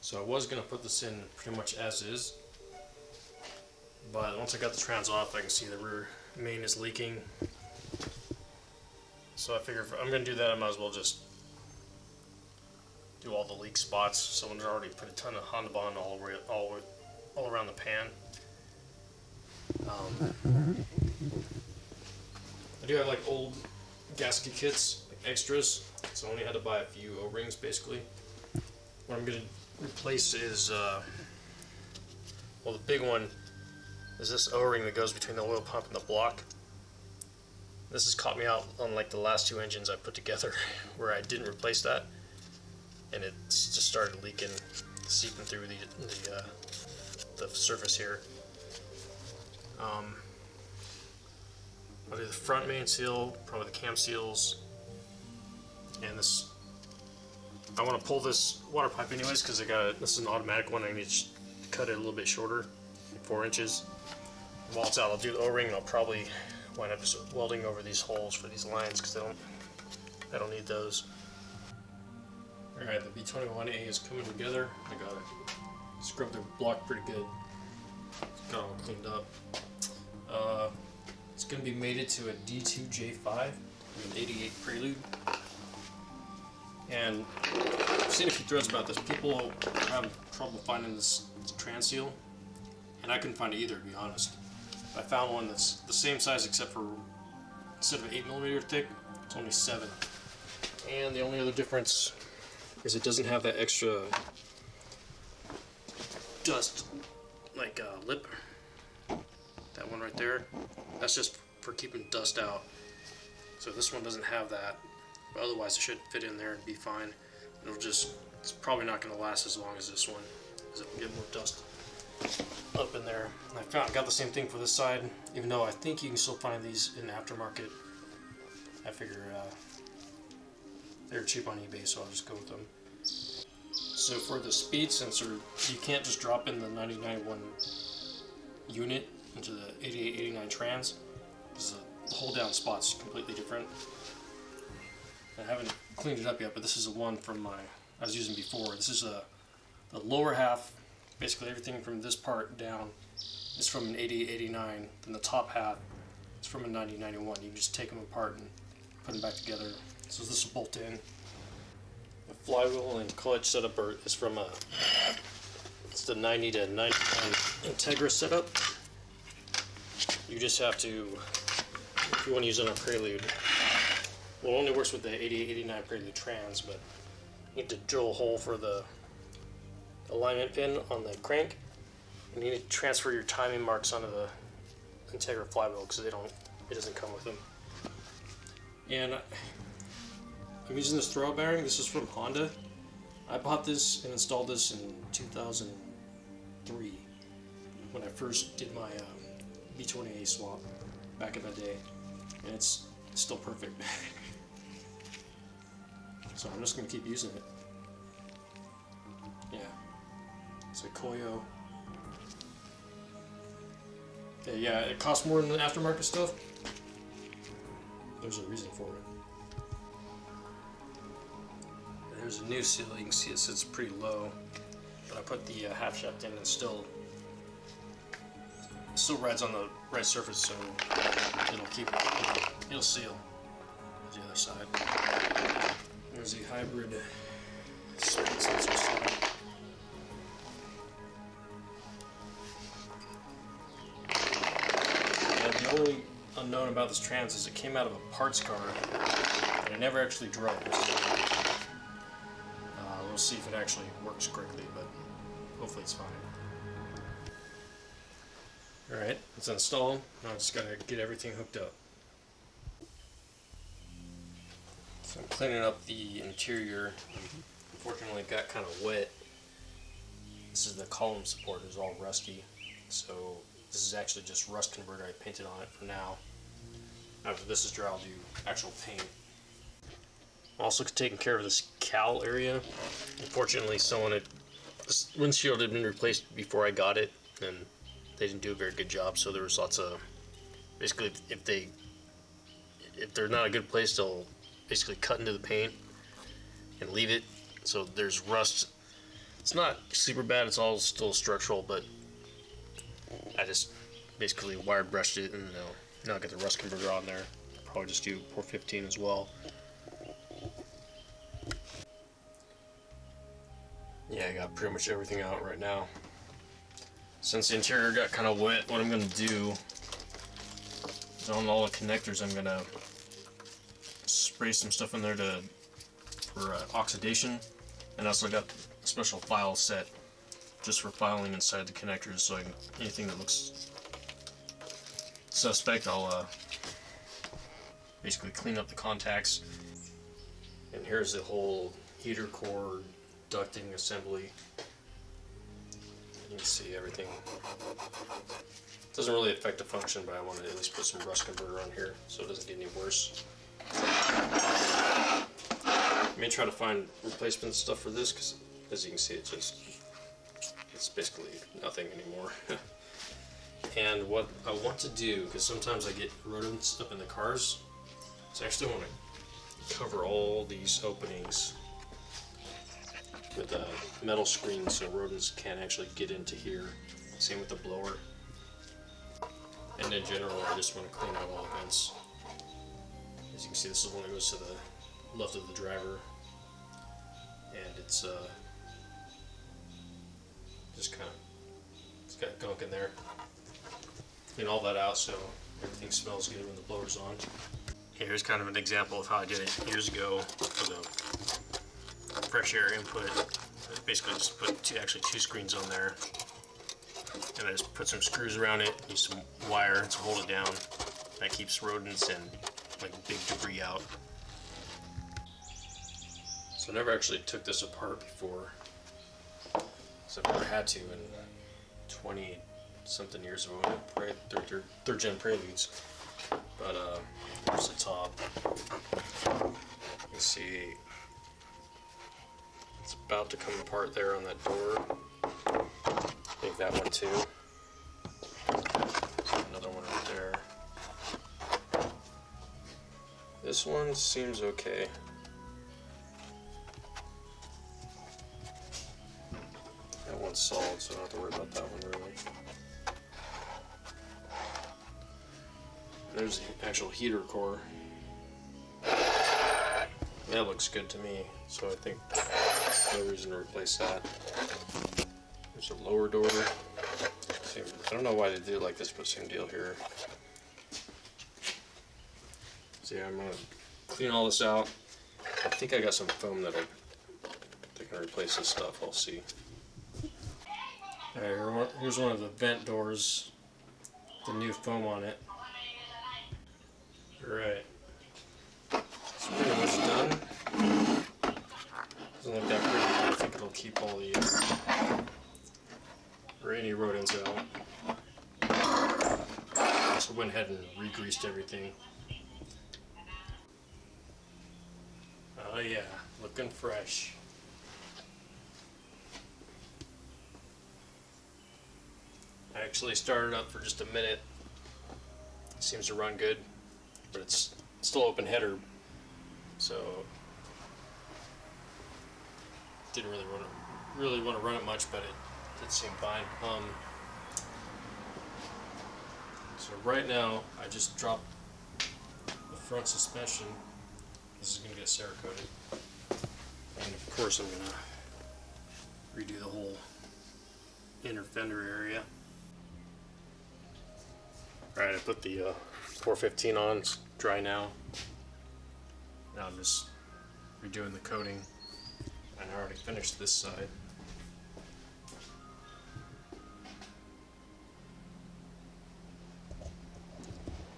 So I was going to put this in pretty much as is, but once I got the trans off, I can see the rear main is leaking. So I figure if I'm going to do that, I might as well just do all the leak spots. Someone's already put a ton of Honda Bond all around the pan. I do have like old gasket kits, like extras, so I only had to buy a few O-rings basically. What I'm going to replace is, well, the big one is this O-ring that goes between the oil pump and the block. This has caught me out on like the last two engines I put together where I didn't replace that, and it just started leaking, seeping through the surface here. I'll do the front main seal, probably the cam seals, and this. I want to pull this water pipe anyways because this is an automatic one. I need to cut it a little bit shorter, like 4 inches. While it's out, I'll do the O-ring, and I'll probably wind up just welding over these holes for these lines because I don't need those. Alright, the B21A is coming together. I got it. Scrubbed the block pretty good. Got it all cleaned up. It's going to be mated to a D2J5 with an 88 Prelude. And I've seen a few threads about this. People have trouble finding this trans seal, and I couldn't find it either, to be honest. I found one that's the same size except for instead of 8mm thick, it's only 7. And the only other difference is it doesn't have that extra dust like lip. That one right there, that's just for keeping dust out. So this one doesn't have that, but otherwise it should fit in there and be fine. It's probably not going to last as long as this one, because it'll get more dust up in there. And I got the same thing for this side, even though I think you can still find these in aftermarket. I figure they're cheap on eBay, so I'll just go with them. So for the speed sensor, you can't just drop in the 9091 unit into the 8889 trans, because the hold down spot's completely different. I haven't cleaned it up yet, but this is the one from I was using before. This is the lower half, basically everything from this part down is from an 8889, then the top half is from a 9091. You can just take them apart and put them back together. So this will bolt in. The flywheel and clutch setup is from it's the 90 to 99 Integra setup. You just have to, if you want to use it on a Prelude, well, it only works with the 8889 Prelude trans, but you need to drill a hole for the alignment pin on the crank, and you need to transfer your timing marks onto the Integra flywheel because it doesn't come with them. And I'm using this throwout bearing. This is from Honda. I bought this and installed this in 2003 when I first did my B21A swap back in the day, and it's still perfect. So I'm just going to keep using it. Yeah, it's a Coyo. Yeah, it costs more than the aftermarket stuff. There's a reason for it. There's a new seal. You can see it sits pretty low, but I put the half shaft in, and it still rides on the right surface, so it'll seal. There's the other side. There's the hybrid speed sensor side. And the only unknown about this trans is it came out of a parts car, and I never actually drove. We'll see if it actually works correctly, but hopefully it's fine. Alright, it's installed. Now I just gotta get everything hooked up. So I'm cleaning up the interior. Unfortunately it got kind of wet. This is the column support, is all rusty. So this is actually just rust converter I painted on it for now. After this is dry, I'll do actual paint. I'm also taking care of this cowl area. Unfortunately, this windshield had been replaced before I got it, and they didn't do a very good job. So there was lots of, basically, if they're not a good place, they'll basically cut into the paint and leave it. So there's rust It's not super bad, it's all still structural, but I just basically wire brushed it and now I got the rust converter on there. Probably just do 415 as well. Yeah, I got pretty much everything out right now. Since the interior got kind of wet, what I'm going to do is on all the connectors I'm going to spray some stuff in there for oxidation, and I also got a special file set just for filing inside the connectors, so anything that looks suspect I'll basically clean up the contacts. And here's the whole heater core ducting assembly. You can see everything. Doesn't really affect the function, but I wanted to at least put some rust converter on here so it doesn't get any worse. I may try to find replacement stuff for this, because as you can see, it's basically nothing anymore. And what I want to do, because sometimes I get rodents up in the cars, so I actually want to cover all these openings with a metal screen so rodents can't actually get into here. Same with the blower. And in general, I just want to clean out all vents. As you can see, this is one that goes to the left of the driver, and it's just kind of, it's got gunk in there. Clean all that out so everything smells good when the blower's on. Here's kind of an example of how I did it years ago for the fresh air input. I basically just put two screens on there, and I just put some screws around it, use some wire to hold it down. That keeps rodents and like big debris out. So I never actually took this apart before, so I've never had to in 20 something years ago, third gen Preludes. But here's the top. You can see it's about to come apart there on that door. I think that one too. Another one right there. This one seems okay. That one's solid, so I don't have to worry about that one really. There's the actual heater core. That looks good to me, so I think no reason to replace that. There's a lower door. Same, I don't know why they do it like this, but same deal here. So yeah, I'm gonna clean all this out. I think I got some foam that can replace this stuff. I'll see. Alright, here's one of the vent doors. The new foam on it. Alright. It's pretty much done. Doesn't look that pretty, but I think it'll keep all the rainy rodents out. So went ahead and re-greased everything. Oh yeah, looking fresh. I actually started up for just a minute. It seems to run good, but it's still open header, so didn't really want to run it much, but it did seem fine. So right now I just dropped the front suspension. This is going to get Cerakoted, and of course I'm going to redo the whole inner fender area. Alright, I put the 415 on, it's dry now. Now I'm just redoing the coating, and I already finished this side.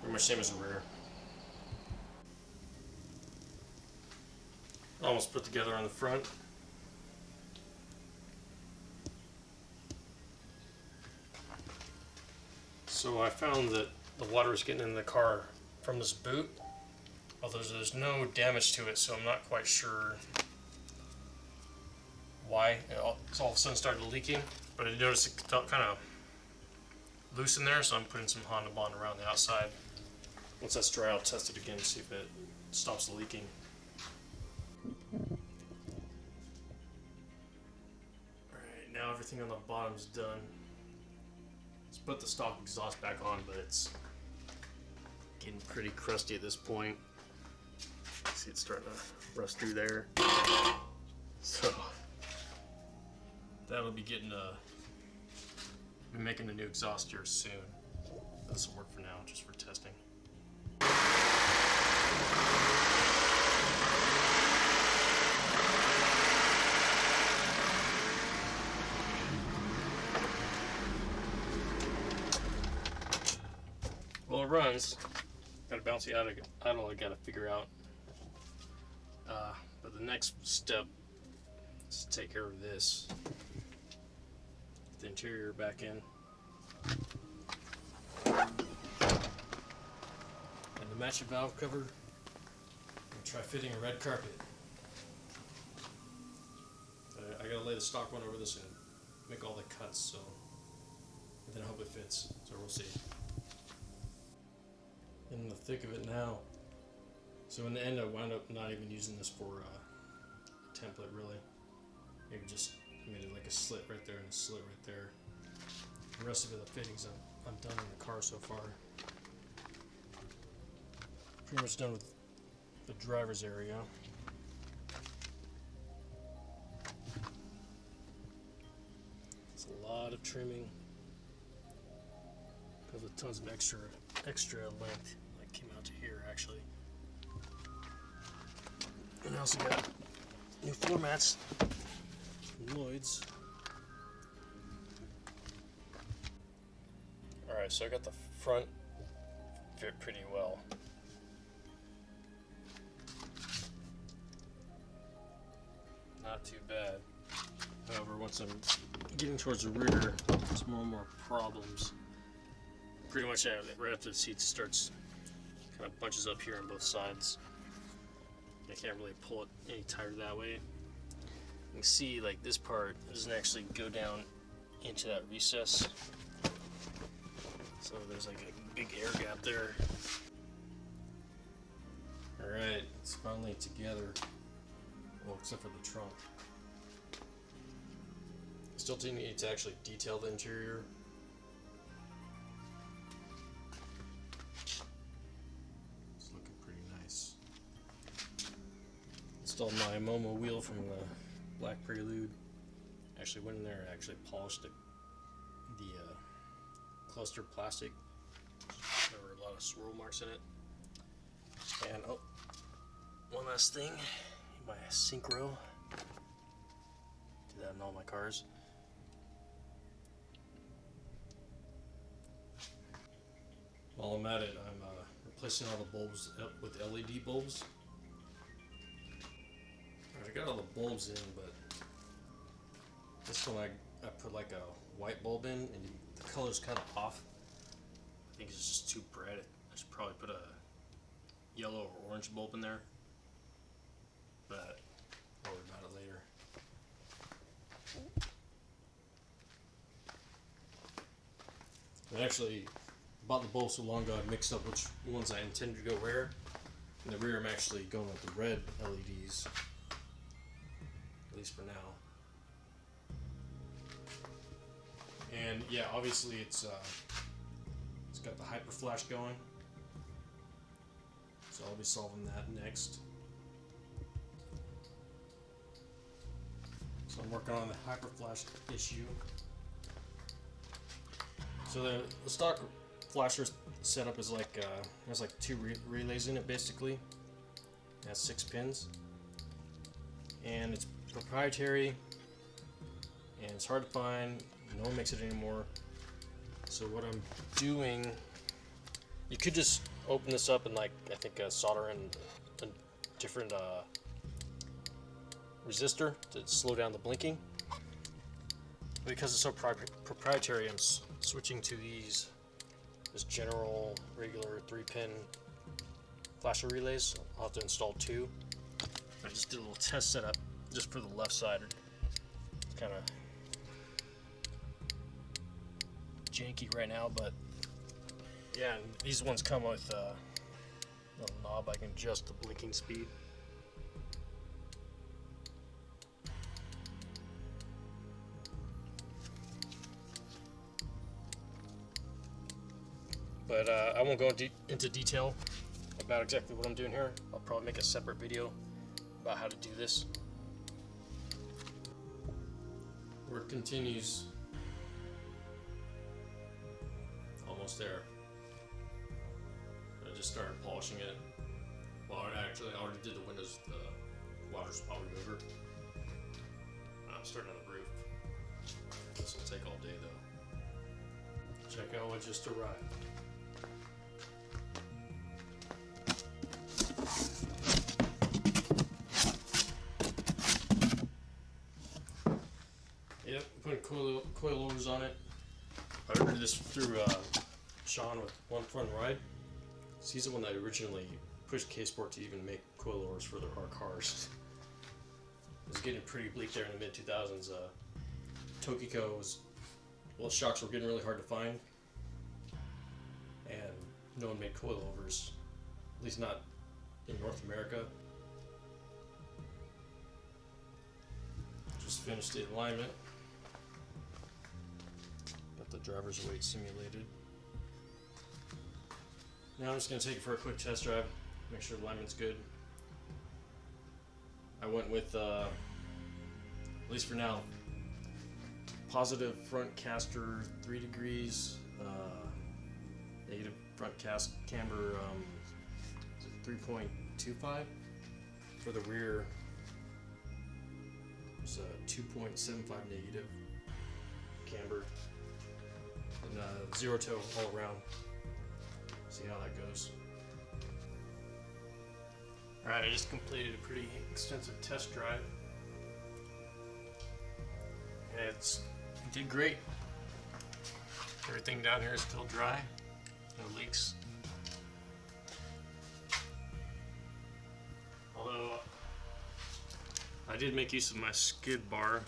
Pretty much same as the rear. Almost put together on the front. So I found that the water is getting in the car from this boot, although there's no damage to it, so I'm not quite sure why it's all of a sudden started leaking. But I noticed it felt kind of loose in there, so I'm putting some Honda Bond around the outside. Once that's dry, I'll test it again to see if it stops the leaking. Alright, everything on the bottom's done. Let's put the stock exhaust back on, but it's getting pretty crusty at this point. See, it's starting to rust through there. So that'll be getting be making a new exhaust here soon. This will work for now, just for testing. Well, it runs. Got a bouncy idle I gotta figure out. But the next step is to take care of this. Get the interior back in. And to match the valve cover, I'm gonna try fitting a red carpet. I gotta lay the stock one over this and make all the cuts, so and then I hope it fits. So we'll see. In the thick of it now. So in the end, I wound up not even using this for a template, really. Maybe just made it like a slit right there and a slit right there. The rest of it, the fittings, I'm done in the car so far. Pretty much done with the driver's area. It's a lot of trimming. Comes with tons of extra length. Like came out to here actually. And I also got new floor mats from Lloyd's. Alright, so I got the front fit pretty well. Not too bad. However, once I'm getting towards the rear, there's more and more problems. Pretty much right after the seat starts, kind of bunches up here on both sides. I can't really pull it any tighter that way. You can see like this part doesn't actually go down into that recess. So there's like a big air gap there. Alright, it's finally together. Well, except for the trunk. Still need to actually detail the interior. It's looking pretty nice. Installed my Momo wheel from the black Prelude. Actually went in there and actually polished the cluster plastic. There were a lot of swirl marks in it. And oh, one last thing, my synchro. Do that in all my cars. While I'm at it, I'm replacing all the bulbs with LED bulbs. I got all the bulbs in, but this one I put like a white bulb in, and the color's kind of off. I think it's just too bright. I should probably put a yellow or orange bulb in there, but I'll worry about it later. I actually bought the bulbs so long ago I mixed up which ones I intended to go where. In the rear I'm actually going with the red LEDs, at least for now. And yeah, obviously it's got the hyper flash going, so I'll be solving that next. So I'm working on the hyper flash issue. So the stock flasher setup is like has like two relays in it basically. It has 6 pins, and it's proprietary, and it's hard to find. No one makes it anymore. So what I'm doing, you could just open this up and like I think solder in a different resistor to slow down the blinking. Because it's so proprietary, I'm switching to this general regular 3-pin flasher relays. I'll have to install 2. I just did a little test setup just for the left side. It's kind of janky right now, but yeah, and these ones come with a little knob I can adjust the blinking speed. But I won't go into detail about exactly what I'm doing here. I'll probably make a separate video about how to do this. Work continues. Almost there. I just started polishing it. Well, actually, I already did the windows, the water spout remover. I'm starting on the roof. This will take all day though. Check out what just arrived. Yep, putting coilovers on it. I ordered this through Sean with One Fun Ride. He's the one that originally pushed KSport to even make coilovers for our cars. It was getting pretty bleak there in the mid-2000s. Tokiko shocks were getting really hard to find, and no one made coilovers, at least not in North America. Just finished the alignment. Got the driver's weight simulated. Now I'm just going to take it for a quick test drive, make sure the alignment's good. I went with, at least for now, positive front caster 3 degrees, negative front cast camber 3.25. For the rear, it's a 2.75 negative camber, and zero toe all around. See how that goes. Alright, I just completed a pretty extensive test drive. And it did great. Everything down here is still dry. No leaks. Although I did make use of my skid bar,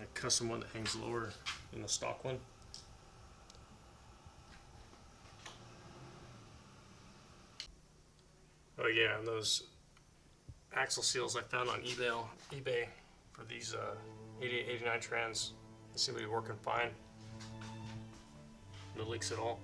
a custom one that hangs lower than the stock one. Oh yeah, and those axle seals I found on eBay for these 88, 89 trans, they seem to be working fine. No leaks at all.